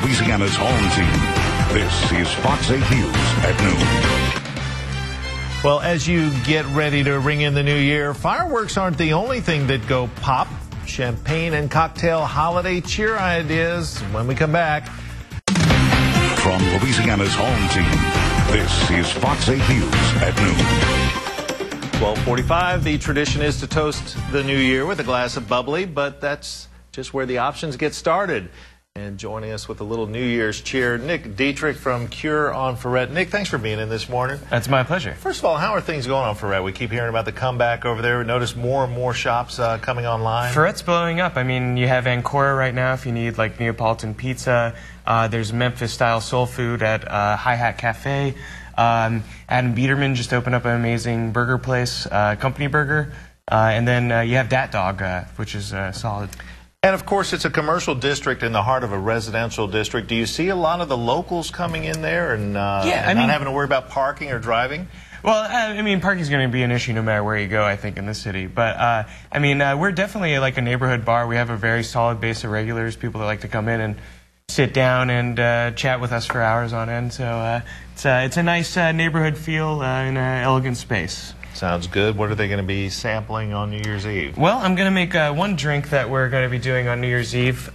Louisiana's home team, this is Fox 8 News at noon. Well, as you get ready to ring in the new year, fireworks aren't the only thing that go pop. Champagne and cocktail holiday cheer ideas when we come back. From Louisiana's home team, this is Fox 8 News at noon. 12:45, the tradition is to toast the new year with a glass of bubbly, but that's just where the options get started. And joining us with a little New Year's cheer, Nick Dietrich from Cure on Ferret. Nick, thanks for being in this morning. That's my pleasure. First of all, how are things going on Ferret? We keep hearing about the comeback over there. We notice more and more shops coming online. Ferret's blowing up. I mean, you have Ancora right now if you need like Neapolitan pizza. There's Memphis-style soul food at Hi Hat Cafe. Adam Biederman just opened up an amazing burger place, Company Burger. And then you have Dat Dog, which is solid. And, of course, it's a commercial district in the heart of a residential district. Do you see a lot of the locals coming in there and not having to worry about parking or driving? Well, I mean, parking's going to be an issue no matter where you go, I think, in the city. But, I mean, we're definitely like a neighborhood bar. We have a very solid base of regulars, people that like to come in and sit down and chat with us for hours on end. So it's a nice neighborhood feel in an elegant space. Sounds good. What are they going to be sampling on New Year's Eve? Well, I'm going to make one drink that we're going to be doing on New Year's Eve,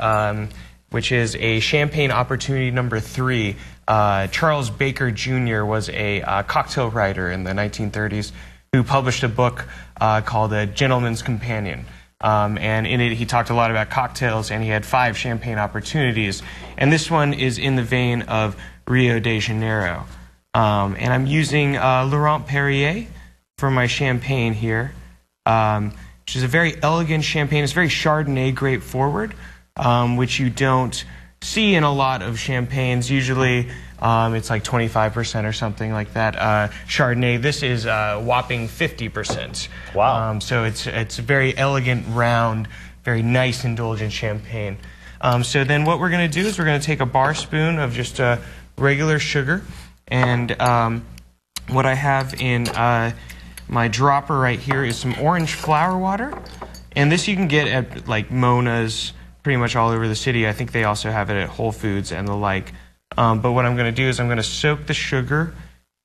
which is a champagne opportunity number 3. Charles Baker Jr. was a cocktail writer in the 1930s who published a book called A Gentleman's Companion. And in it, he talked a lot about cocktails, and he had 5 champagne opportunities. And this one is in the vein of Rio de Janeiro. And I'm using Laurent-Perrier for my champagne here, which is a very elegant champagne. It's very Chardonnay grape forward, which you don't see in a lot of champagnes. Usually it's like 25% or something like that. Chardonnay, this is whopping 50%. Wow. So it's a very elegant, round, very nice, indulgent champagne. So then what we're going to do is we're going to take a bar spoon of just regular sugar, and what I have in my dropper right here is some orange flower water, and this you can get at like Mona's pretty much all over the city. I think they also have it at Whole Foods and the like. But what I'm going to do is I'm going to soak the sugar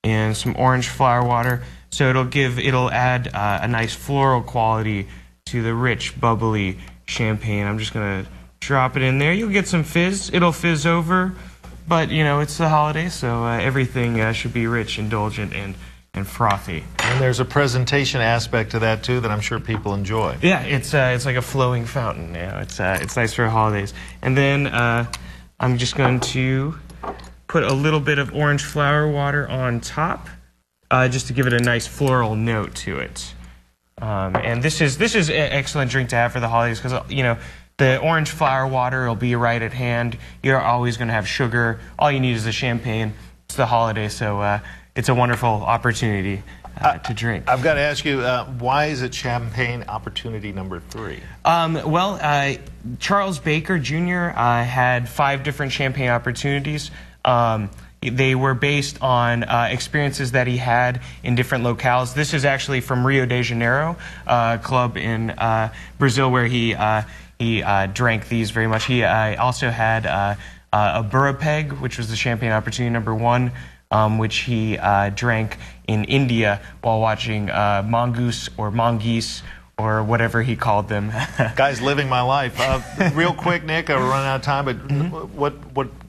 in some orange flower water, so it'll add a nice floral quality to the rich, bubbly champagne. I'm just going to drop it in there. You'll get some fizz. It'll fizz over, but you know it's the holidays, so everything should be rich, indulgent, and frothy. And there's a presentation aspect to that too that I'm sure people enjoy. Yeah, it's like a flowing fountain. You know, it's nice for holidays. And then I'm just going to put a little bit of orange flower water on top, just to give it a nice floral note to it. And this is an excellent drink to have for the holidays because you know the orange flower water will be right at hand. You're always going to have sugar. All you need is the champagne. It's the holiday, so it's a wonderful opportunity to drink. I've got to ask you, why is it champagne opportunity number 3? Well, Charles Baker Jr. Had 5 different champagne opportunities. They were based on experiences that he had in different locales. This is actually from Rio de Janeiro, club in Brazil, where he drank these very much. He also had a Burrapeg, which was the champagne opportunity number 1. Which he drank in India while watching mongoose or mongoose or whatever he called them. Guy's living my life. Real quick, Nick, we're running out of time, but what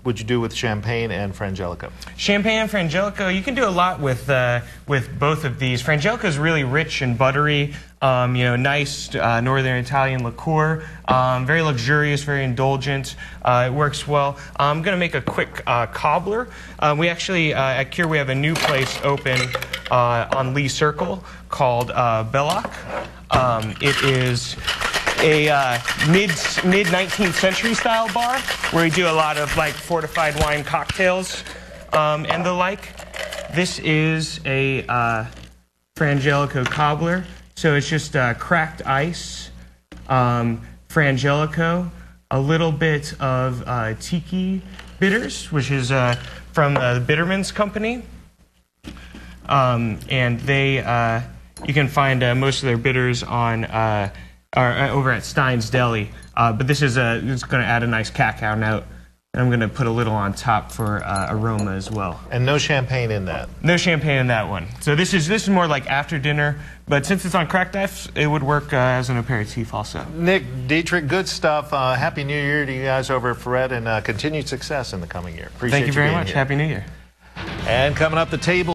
would you do with champagne and Frangelico? Champagne and Frangelico, you can do a lot with both of these. Frangelico is really rich and buttery, you know, nice northern Italian liqueur, very luxurious, very indulgent. It works well. I'm going to make a quick cobbler. We actually, at Cure, we have a new place open on Lee Circle called Belloc. It is a mid-19th century style bar where we do a lot of like fortified wine cocktails and the like. This is a Frangelico cobbler, so it's just cracked ice, Frangelico, a little bit of tiki bitters, which is from the Bitterman's Company, and they you can find most of their bitters on over at Stein's Deli. But this is it's going to add a nice cacao note And I'm going to put a little on top for aroma as well. And no champagne in that? No champagne in that one. So this is more like after dinner, but since it's on cracked ice, it would work as an aperitif also. Nick, Dietrich, good stuff. Happy New Year to you guys over at Ferret, and continued success in the coming year. Appreciate Thank you very much. Here. Happy New Year. And coming up the table.